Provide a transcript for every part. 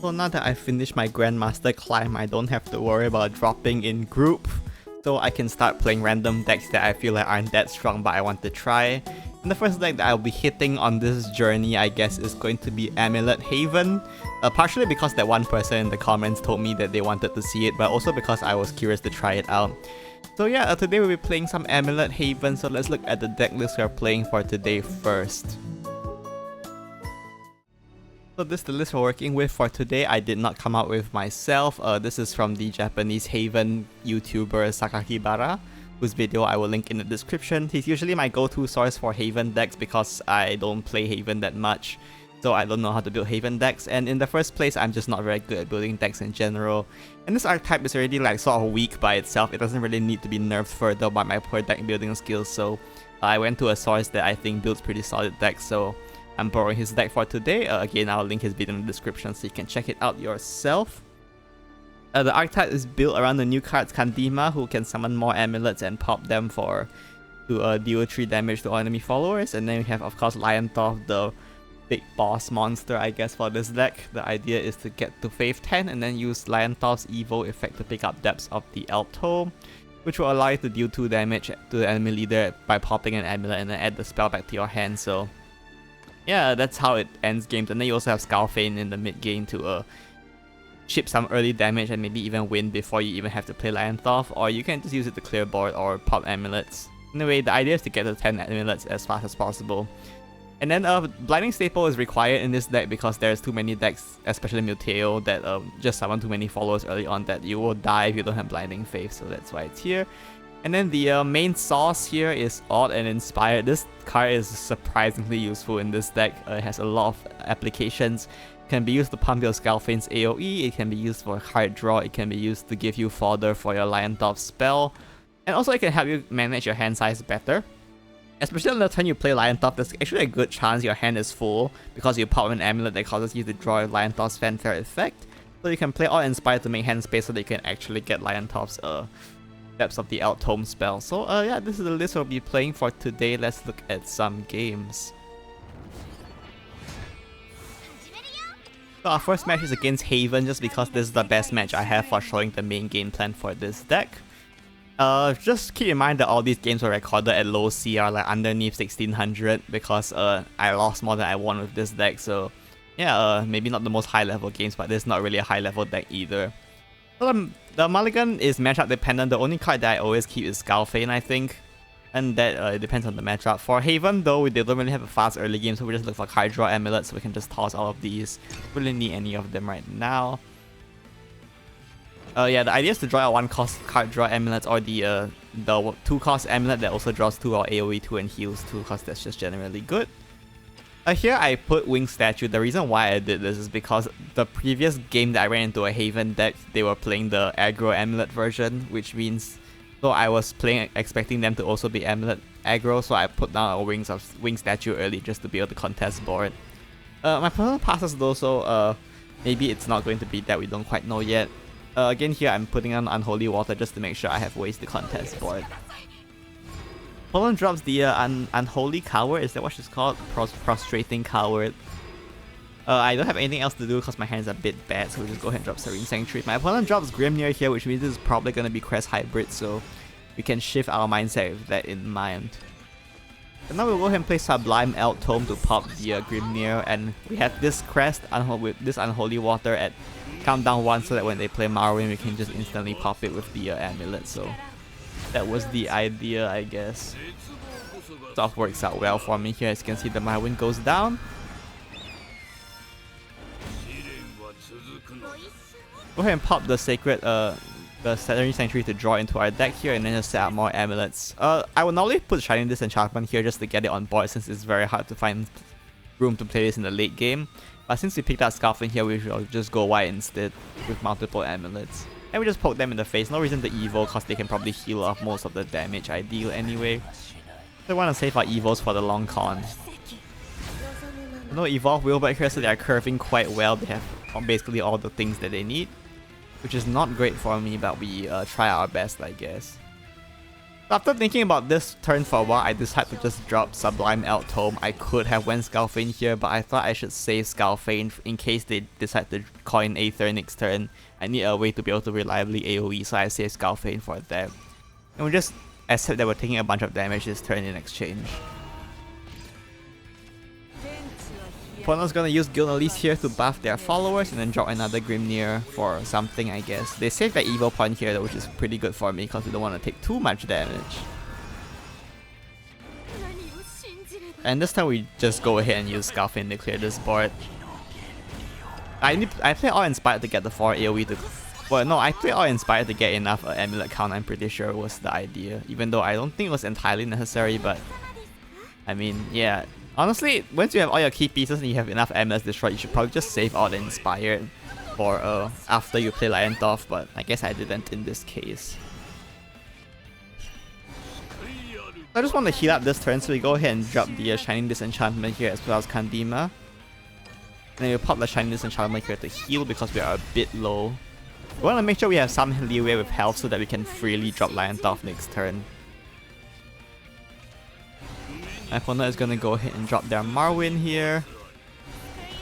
So now that I finished my Grandmaster climb, I don't have to worry about dropping in group. So I can start playing random decks that I feel like aren't that strong but I want to try. And the first deck that I'll be hitting on this journey, I guess, is going to be Amulet Haven. Partially because that one person in the comments told me that they wanted to see it, but also because I was curious to try it out. So yeah, today we'll be playing some Amulet Haven, so let's look at the deck list we're playing for today first. So this is the list we're working with for today. I did not come up with myself. This is from the Japanese Haven YouTuber Sakakibara, whose video I will link in the description. He's usually my go-to source for Haven decks because I don't play Haven that much, so I don't know how to build Haven decks, and in the first place I'm just not very good at building decks in general. And this archetype is already like sort of weak by itself. It doesn't really need to be nerfed further by my poor deck building skills, so I went to a source that I think builds pretty solid decks, so I'm borrowing his deck for today. Again, I'll link his video in the description so you can check it out yourself. The archetype is built around the new cards Kandima, who can summon more amulets and pop them to deal 3 damage to all enemy followers. And then we have, of course, Lionthorn, the big boss monster, I guess, for this deck. The idea is to get to Phase 10 and then use Lionthorn's Evo effect to pick up Depths of the Elptome, which will allow you to deal 2 damage to the enemy leader by popping an amulet and then add the spell back to your hand. So yeah, that's how it ends games. And then you also have Skullfane in the mid game to ship some early damage and maybe even win before you even have to play Lionthorn, or you can just use it to clear board or pop amulets. Anyway, the idea is to get to 10 amulets as fast as possible. And then Blinding Staple is required in this deck because there's too many decks, especially Milteo, that just summon too many followers early on that you will die if you don't have Blinding Faith, so that's why it's here. And then the main sauce here is Odd and Inspired. This card is surprisingly useful in this deck. It has a lot of applications. It can be used to pump your Skullfane's AoE, it can be used for card draw, it can be used to give you fodder for your Lionthorn spell, and also it can help you manage your hand size better. Especially on the turn you play Lionthorn, there's actually a good chance your hand is full because you pop an amulet that causes you to draw Lionthorn's Fanfare effect. So you can play Odd Inspired to make hand space so that you can actually get Lionthorn's Depths of the Elptome spell. So yeah, this is the list we'll be playing for today. Let's look at some games. So our first match is against Haven, just because this is the best match I have for showing the main game plan for this deck. Just keep in mind that all these games were recorded at low CR, like underneath 1600, because I lost more than I won with this deck. So yeah, maybe not the most high level games, but this is not really a high level deck either. So the mulligan is matchup dependent. The only card that I always keep is Skullfane, I think, and that it depends on the matchup. For Haven though, they don't really have a fast early game, so we just look for card draw amulets, so we can just toss all of these. We really need any of them right now. Yeah, the idea is to draw out 1 cost card draw amulets, or the 2 cost amulet that also draws 2 or AoE 2 and heals 2, because that's just generally good. Here I put Wing Statue. The reason why I did this is because the previous game that I ran into a Haven deck, they were playing the aggro amulet version, which means, so I was playing expecting them to also be amulet aggro, so I put down a Wing Statue early just to be able to contest board. My personal passes though, so maybe it's not going to be that, we don't quite know yet. Again here I'm putting on Unholy Water just to make sure I have ways to contest board. Opponent drops the Unholy Coward, is that what she's called? Prostrating Coward. I don't have anything else to do because my hand's a bit bad, so we'll just go ahead and drop Serene Sanctuary. My opponent drops Grimnir here, which means this is probably going to be Crest Hybrid, so we can shift our mindset with that in mind. And now we'll go ahead and play Sublime Elptome to pop the Grimnir, and we have this Crest with this Unholy Water at countdown 1, so that when they play Morrowind we can just instantly pop it with the amulet. So that was the idea, I guess. Stuff works out well for me here. As you can see, the Morrowind goes down. Go ahead and pop the Sacred, the Serene Sanctuary to draw into our deck here, and then just set up more amulets. I would normally put Shining Disenchantment here just to get it on board, since it's very hard to find room to play this in the late game. But since we picked up Skullfane here, we will just go white instead with multiple amulets. And we just poke them in the face. No reason to evo, because they can probably heal off most of the damage I deal anyway. So I want to save our evos for the long con. No evolve wheel back here, so they are curving quite well. They have basically all the things that they need, which is not great for me, but we try our best, I guess. After thinking about this turn for a while, I decided to just drop Sublime Eltome. I could have went Skullfane here, but I thought I should save Skullfane in case they decide to coin Aether next turn. I need a way to be able to reliably AoE, so I saved Skullfane for that. And we just accept that we're taking a bunch of damage this turn in exchange. Opponent's gonna use Guild here to buff their followers and then drop another Grimnir for something, I guess. They save their evil point here though, which is pretty good for me because we don't want to take too much damage. And this time we just go ahead and use Skullfane to clear this board. I play All Inspired to get the 4 AoE to... Well, no, I play All Inspired to get enough Amulet count, I'm pretty sure was the idea. Even though I don't think it was entirely necessary, but... I mean, yeah. Honestly, once you have all your key pieces and you have enough amulets destroyed, you should probably just save all the Inspired for after you play Liontoff, but I guess I didn't in this case. I just want to heal up this turn, so we go ahead and drop the Shining Disenchantment here as well as Kandima. And then we pop the Shining Disenchantment here to heal because we are a bit low. We want to make sure we have some leeway with health so that we can freely drop Liontoff next turn. My opponent is going to go ahead and drop their Marwyn here,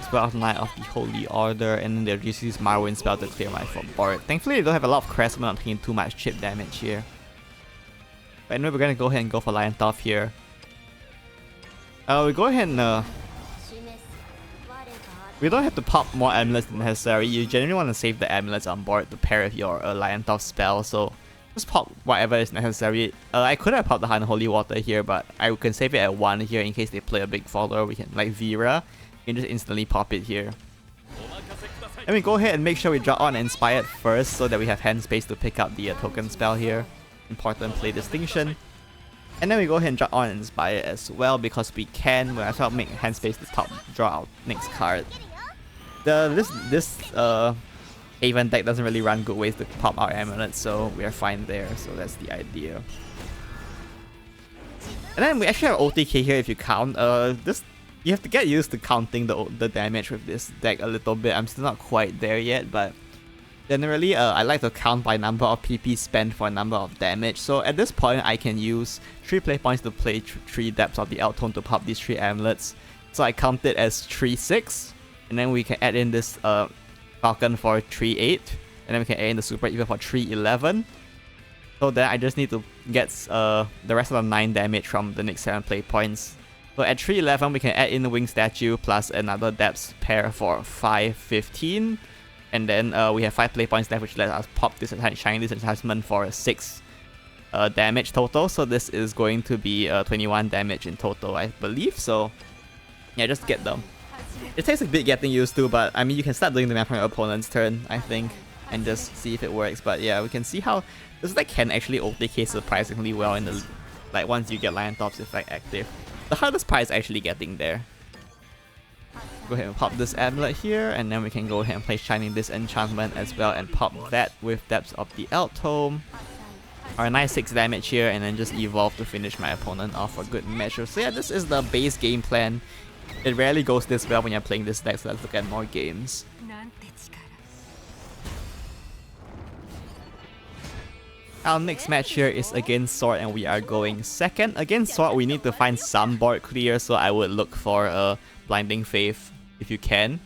as well as Knight of the Holy Order, and then they'll just use Marwyn spell to clear my board. Thankfully they don't have a lot of Crest, so we're not taking too much chip damage here. But anyway, we're going to go ahead and go for Liontoff here. We go ahead and... we don't have to pop more amulets than necessary. You generally want to save the amulets on board to pair with your Liontoff spell, so... just pop whatever is necessary. I could have popped the Unholy Water here, but I can save it at 1 here in case they play a big follower. We can, like Vera, you can just instantly pop it here. And we go ahead and make sure we draw on Inspired first so that we have hand space to pick up the token spell here. Important play distinction. And then we go ahead and draw on Inspired as well because we can. We as well make hand space to top draw out next card. This Haven deck doesn't really run good ways to pop our amulets, so we are fine there, so that's the idea. And then we actually have OTK here if you count. You have to get used to counting the damage with this deck a little bit. I'm still not quite there yet, but generally I like to count by number of PP spent for number of damage. So at this point I can use 3 play points to play 3 depths of the Eltome to pop these 3 amulets. So I count it as 3-6, and then we can add in this Falcon for 3-8, and then we can add in the Super Evil for 3-11. So then I just need to get the rest of the 9 damage from the next 7 play points. So at 3-11 we can add in the Wing Statue plus another Depths pair for 5-15. And then we have 5 play points left, which lets us pop this Shining Disenchantment for 6 damage total. So this is going to be 21 damage in total, I believe. So yeah, just get them. It takes a bit getting used to, but I mean, you can start doing the map on your opponent's turn, I think, and just see if it works. But yeah, we can see how this deck can actually OTK surprisingly well in the once you get Liontoff's effect active. The hardest part is actually getting there. Go ahead and pop this amulet here, and then we can go ahead and play Shining Disenchantment as well and pop that with Depths of the Eltome. Our nice 6 damage here, and then just evolve to finish my opponent off for good measure. So yeah, this is the base game plan. It rarely goes this well when you're playing this deck, so let's look at more games. Our next match here is against Sword, and we are going second. Against Sword, we need to find some board clear, so I would look for Blinding Faith if you can.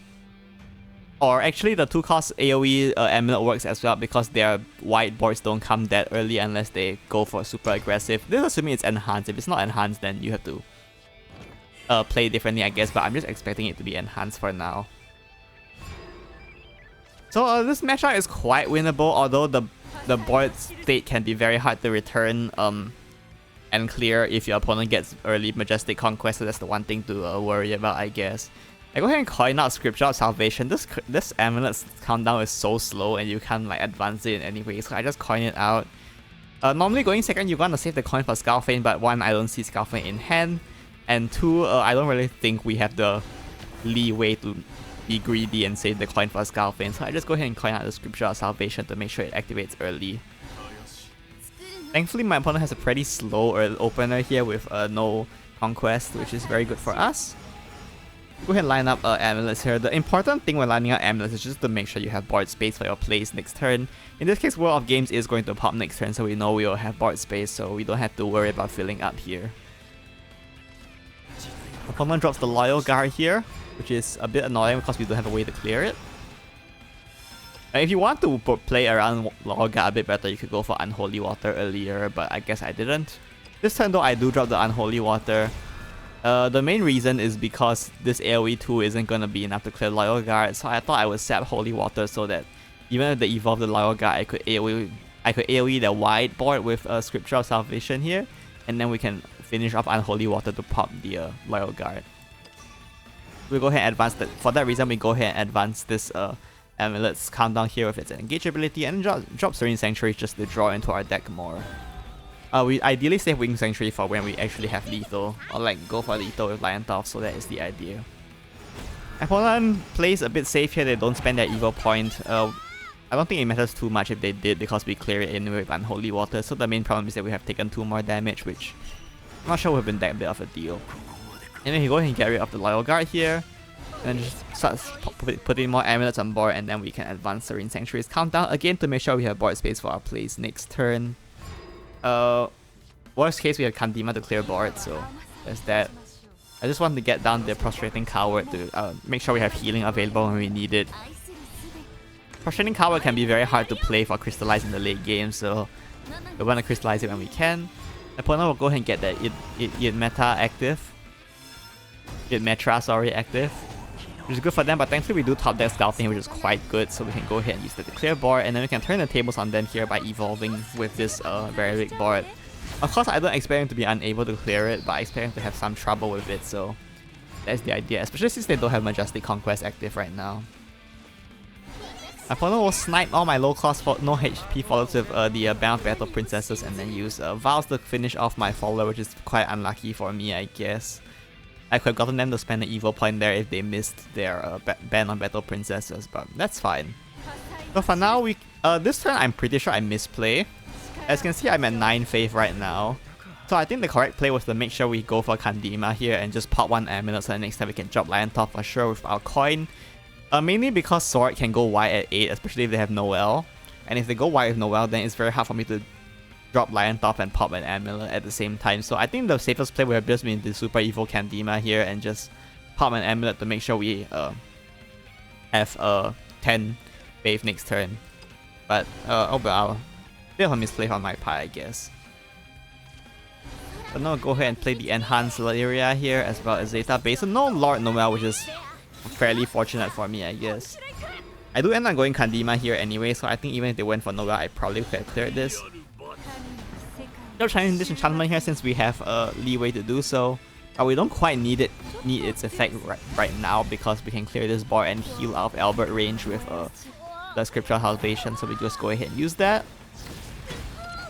Or actually, the 2-cost AoE Amulet works as well because their white boards don't come that early unless they go for super aggressive. This is assuming it's enhanced. If it's not enhanced, then you have to play differently, I guess, but I'm just expecting it to be enhanced for now. So this matchup is quite winnable, although the board state can be very hard to return and clear if your opponent gets early Majestic Conquest, so that's the one thing to worry about, I guess. I go ahead and coin out Scripture of Salvation. This amulet's countdown is so slow and you can't like advance it in any way, so I just coin it out. Normally going second, you want to save the coin for Skullfane, but 1, I don't see Skullfane in hand. And 2, I don't really think we have the leeway to be greedy and save the coin for Skullfane, so I just go ahead and coin out the Scripture of Salvation to make sure it activates early. Thankfully, my opponent has a pretty slow opener here with no Conquest, which is very good for us. Go ahead and line up amulets here. The important thing when lining up amulets is just to make sure you have board space for your plays next turn. In this case, World of Games is going to pop next turn, so we know we will have board space, so we don't have to worry about filling up here. Opponent drops the Loyal Guard here, which is a bit annoying because we don't have a way to clear it. If you want to play around Loyal Guard a bit better, you could go for Unholy Water earlier, but I guess I didn't. This turn though, I do drop the Unholy Water. The main reason is because this AoE 2 isn't going to be enough to clear Loyal Guard, so I thought I would sap Holy Water so that even if they evolve the Loyal Guard, I could AoE the wide board with Scripture of Salvation here, and then we can finish off Unholy Water to pop the Loyal Guard. We'll go ahead and advance that. For that reason, we go ahead and advance this Amulet's countdown here with its engage ability, and drop Serene Sanctuary just to draw into our deck more. We ideally save Winged Sanctuary for when we actually have lethal, or like go for lethal with Lion Tough, so that is the idea. Opponent plays a bit safe here, they don't spend their evil point. I don't think it matters too much if they did because we clear it in with Unholy Water, so the main problem is that we have taken 2 more damage, which I'm not sure would have been that big of a deal. And then you go ahead and get rid of the Loyal Guard here, and then just start putting more amulets on board, and then we can advance Serene Sanctuary's countdown again to make sure we have board space for our plays next turn. Worst case, we have Kandima to clear board, so there's that. I just want to get down the Prostrating Coward to make sure we have healing available when we need it. Prostrating Coward can be very hard to play for Crystallize in the late game, so we want to crystallize it when we can. Opponent will go ahead and get that Id Meta active. Id Metra, sorry, active. Which is good for them, but thankfully we do top deck Scouting, which is quite good, so we can go ahead and use that to clear board, and then we can turn the tables on them here by evolving with this very big board. Of course, I don't expect them to be unable to clear it, but I expect them to have some trouble with it, so that's the idea, especially since they don't have Majestic Conquest active right now. My opponent will snipe all my low cost no HP followers with the Band of Battle Princesses, and then use Vows to finish off my follower, which is quite unlucky for me, I guess. I could have gotten them to spend an evil point there if they missed their ban on Battle Princesses, but that's fine. So for now, this turn I'm pretty sure I misplay. As you can see, I'm at 9 faith right now. So I think the correct play was to make sure we go for Kandima here and just pop 1 amulet so that next time we can drop Lion Top for sure with our coin. Mainly because Sword can go wide at 8, especially if they have Noel. And if they go wide with Noel, then it's very hard for me to drop Lion Top and pop an amulet at the same time. So I think the safest play would have just been the Super Evil Kandima here and just pop an amulet to make sure we have 10 faith next turn. But oh well, bit of a misplay on my part, I guess. But now go ahead and play the Enhanced area here as well as Zeta base. So no Lord Noel, which is fairly fortunate for me, I guess. I do end up going Kandima here anyway, so I think even if they went for Noel, I probably could have cleared this. Still trying to disenchantment here since we have leeway to do so, but we don't quite need its effect right now because we can clear this board and heal out of Albert range with the Scriptural Salvation, so we just go ahead and use that.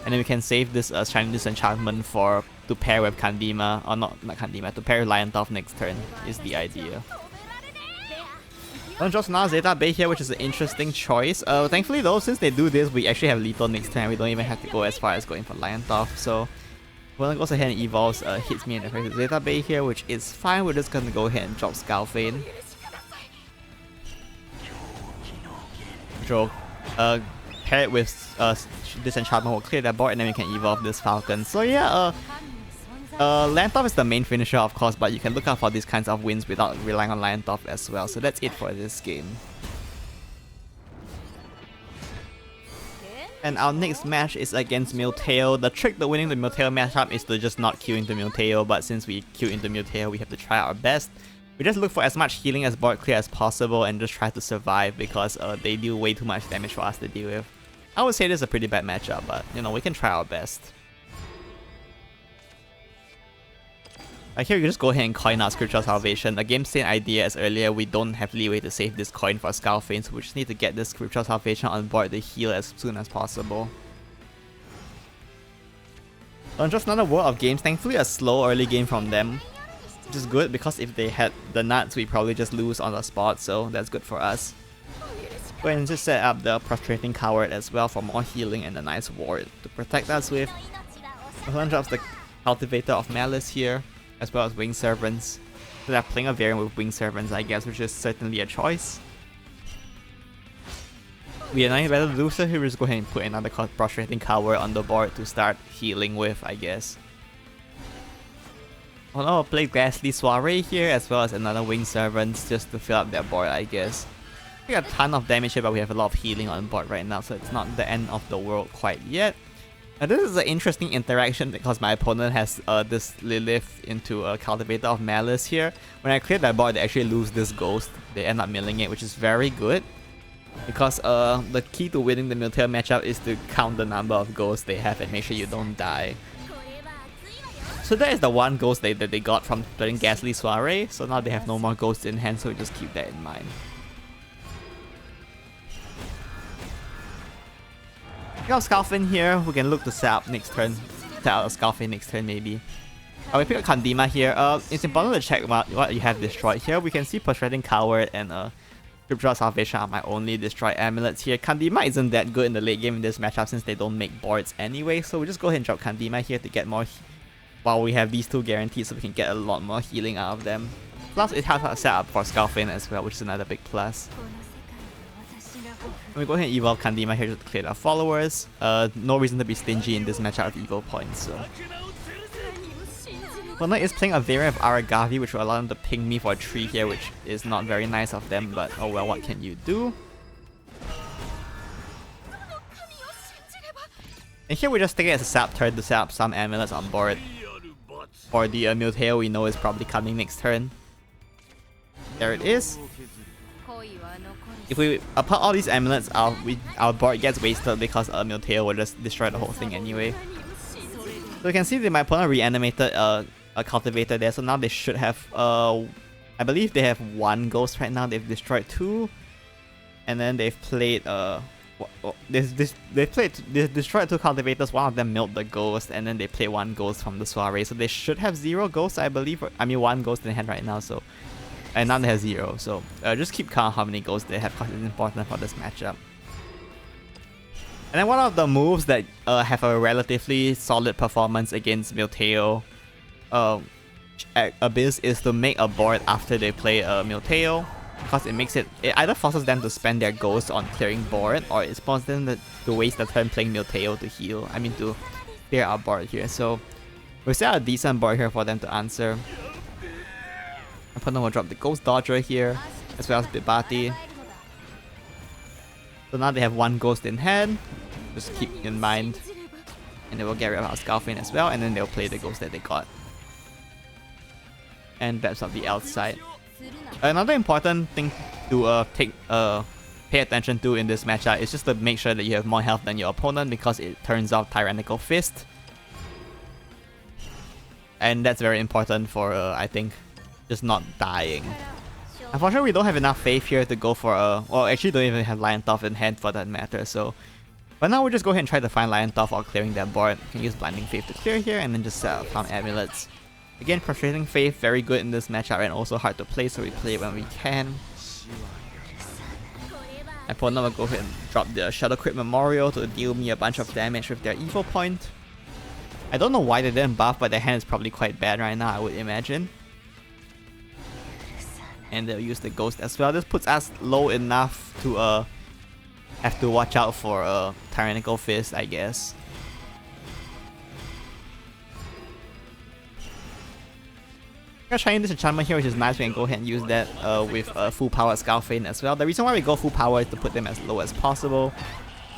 And then we can save this Shining Disenchantment to pair with Kandima, or not Kandima, to pair Lion Top next turn is the idea. Don't just now Zeta Bay here, which is an interesting choice. Thankfully though, since they do this, we actually have lethal next turn. We don't even have to go as far as going for Lion Top. So when it goes ahead and evolves, hits me in the face with Zeta Bay here, which is fine. We're just gonna go ahead and drop Scalfane. So pair it with Disenchantment will clear that board, and then we can evolve this Falcon. So yeah, Lion Top is the main finisher of course, but you can look out for these kinds of wins without relying on Lion Top as well. So that's it for this game. And our next match is against Milteo. The trick to winning the Milteo matchup is to just not queue into Milteo, but since we queue into Milteo, we have to try our best. We just look for as much healing as board clear as possible and just try to survive because they deal way too much damage for us to deal with. I would say this is a pretty bad matchup, but you know, we can try our best. Here you just go ahead and coin out Scriptural Salvation. The game same idea as earlier, we don't have leeway to save this coin for Scalfane, so we just need to get this Scriptural Salvation on board to heal as soon as possible. Just another World of Games, thankfully a slow early game from them, which is good because if they had the nuts, we probably just lose on the spot, so that's good for us. Go ahead and just set up the Prostrating Coward as well for more healing and a nice ward to protect us with. Opponent drops the Cultivator of Malice here, as well as Winged Servants. So they're playing a variant with Wing Servants, I guess, which is certainly a choice. We have nothing better to do, so we'll just go ahead and put another Prostrating Coward on the board to start healing with, I guess. Oh no, I'll play Ghastly Soiree here, as well as another Wing Servants just to fill up their board, I guess. We got a ton of damage here, but we have a lot of healing on board right now, so it's not the end of the world quite yet. Now this is an interesting interaction because my opponent has this Lilith into a Cultivator of Malice here. When I clear that board, they actually lose this ghost. They end up milling it, which is very good. Because the key to winning the Milteo matchup is to count the number of ghosts they have and make sure you don't die. So that is the one ghost that they got from playing Ghastly Soiree. So now they have no more ghosts in hand, so we just keep that in mind. We got Scarfin here. We can look to set up next turn. Set out a Scarfin next turn maybe. We pick a Kandima here. It's important to check what you have destroyed here. We can see Prostrating Coward and Scriptural Salvation are my only destroyed amulets here. Kandima isn't that good in the late game in this matchup since they don't make boards anyway. So we just go ahead and drop Kandima here to get more while we have these two guaranteed, so we can get a lot more healing out of them. Plus it has a setup for Scarfin as well, which is another big plus. We go ahead and evolve Kandima here just to clear our followers. No reason to be stingy in this matchup of evo points, so. Opponent is playing a variant of Aragavi, which will allow them to ping me for a 3 here, which is not very nice of them, but oh well, what can you do? And here we just take it as a sap turn to set up some amulets on board. For the Milteo we know is probably coming next turn. There it is. If we put all these amulets out, our board gets wasted because Milteo will just destroy the whole thing anyway. So you can see that my opponent reanimated a Cultivator there, so now they should have, I believe they have 1 ghost right now. They've destroyed 2, and then they've played, they've destroyed 2 Cultivators. One of them milled the ghost, and then they play 1 ghost from the Soiree, so they should have 0 ghosts, I believe. I mean 1 ghost in hand right now, so, and now they have 0. So just keep count how many ghosts they have because it's important for this matchup. And then one of the moves that have a relatively solid performance against Milteo Abyss is to make a board after they play Milteo, because it either forces them to spend their ghosts on clearing board, or it forces them to waste the turn playing Milteo to heal, to clear our board here. So we set a decent board here for them to answer. Opponent will drop the Ghost Dodger here, as well as Bibati. So now they have 1 ghost in hand, just keep in mind. And they will get rid of our Scarfin as well, and then they'll play the ghost that they got. And that's on the outside. Another important thing to pay attention to in this matchup is just to make sure that you have more health than your opponent, because it turns off Tyrannical Fist. And that's very important for, I think, just not dying. Unfortunately, we don't have enough faith here to go for well, actually don't even have Lion Tough in hand for that matter, so. But now we'll just go ahead and try to find Lion Tough while clearing that board. We can use Blinding Faith to clear here, and then just set up some amulets. Again, Prostrating Faith, very good in this matchup and also hard to play, so we play it when we can. My opponent will go ahead and drop the Shadow Crypt Memorial to deal me a bunch of damage with their Evo Point. I don't know why they didn't buff, but their hand is probably quite bad right now, I would imagine. And they'll use the Ghost as well. This puts us low enough to have to watch out for Tyrannical Fist, I guess. I'm gonna try this enchantment here, which is nice. We can go ahead and use that with full power Scarfin as well. The reason why we go full power is to put them as low as possible.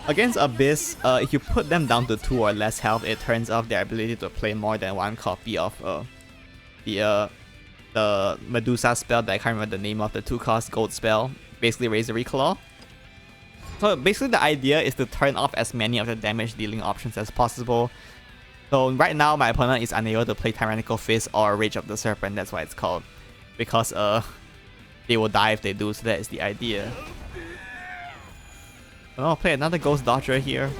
Against Abyss, if you put them down to 2 or less health, it turns off their ability to play more than 1 copy of the Medusa spell that I can't remember the name of, the 2-cost gold spell, basically Razor Claw. So basically the idea is to turn off as many of the damage dealing options as possible. So right now my opponent is unable to play Tyrannical Fist or Rage of the Serpent, that's why it's called. Because they will die if they do, so that is the idea. I'll play another Ghost Dodger here.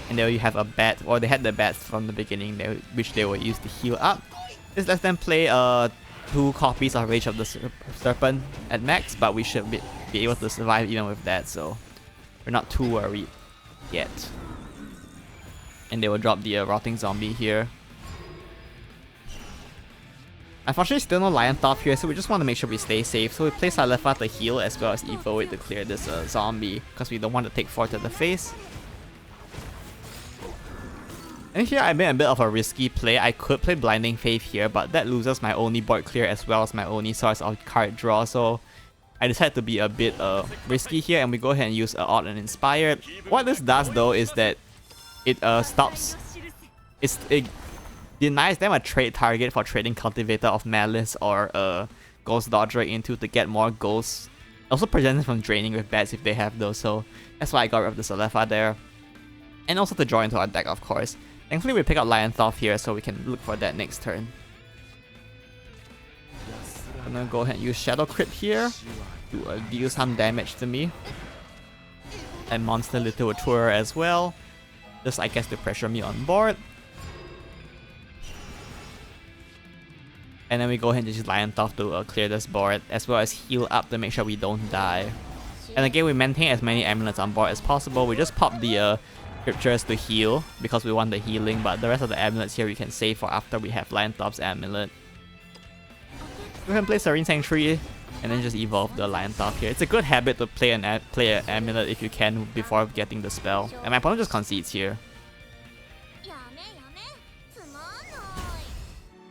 And there you have a bat, or they had the bats from the beginning, which they will use to heal up. This lets them play 2 copies of Rage of the Serpent at max, but we should be able to survive even with that, so we're not too worried yet. And they will drop the Rotting Zombie here. Unfortunately, still no Lion Top here, so we just want to make sure we stay safe. So we play Salifa to heal as well as Evo to clear this zombie, because we don't want to take 4 to the face. And here I made a bit of a risky play. I could play Blinding Faith here, but that loses my only board clear as well as my only source of card draw, so I decided to be a bit risky here, and we go ahead and use Odd and Inspired. What this does though is that it it denies them a trade target for trading Cultivator of Malice or Ghost Dodger into to get more ghosts. Also prevents them from draining with bats if they have those, so that's why I got rid of the Salifa there. And also to draw into our deck, of course. Thankfully we pick up Lion Thoth here, so we can look for that next turn. I'm gonna go ahead and use Shadow Crit here to deal some damage to me. And Monster Literature as well, just I guess to pressure me on board. And then we go ahead and just use Lion Thoth to clear this board, as well as heal up to make sure we don't die. And again, we maintain as many amulets on board as possible. We just pop the scriptures to heal because we want the healing, but the rest of the amulets here we can save for after we have Lion Thoth's amulet. We can play Serene Sanctuary and then just evolve the Lion Thoth here. It's a good habit to play an amulet if you can before getting the spell. And my opponent just concedes here.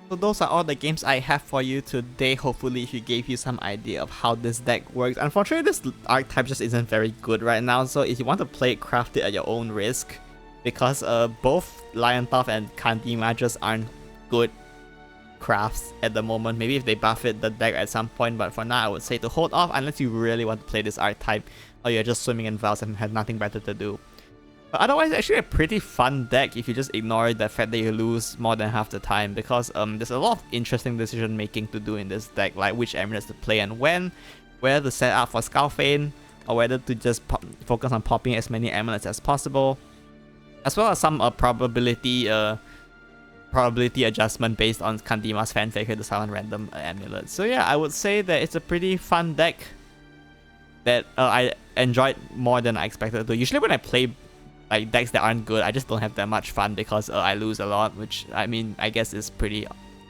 So those are all the games I have for you today. Hopefully it gave you some idea of how this deck works. Unfortunately, this archetype just isn't very good right now, so if you want to play it, craft it at your own risk. Because both Lion Thoth and Kandima just aren't good crafts at the moment. Maybe if they buff it the deck at some point, but for now I would say to hold off unless you really want to play this archetype or you're just swimming in Vows and have nothing better to do. But otherwise, it's actually a pretty fun deck if you just ignore the fact that you lose more than half the time, because there's a lot of interesting decision making to do in this deck, like which amulets to play and when, whether to set up for Skullfane, or whether to just focus on popping as many amulets as possible, as well as some probability adjustment based on Kandima's fanfare here to summon random amulets. So yeah, I would say that it's a pretty fun deck that I enjoyed more than I expected to. Usually when I play like decks that aren't good, I just don't have that much fun because I lose a lot, which I mean I guess is pretty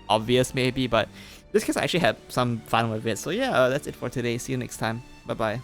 obvious maybe, but in this case I actually had some fun with it. So yeah, that's it for today. See you next time. Bye bye.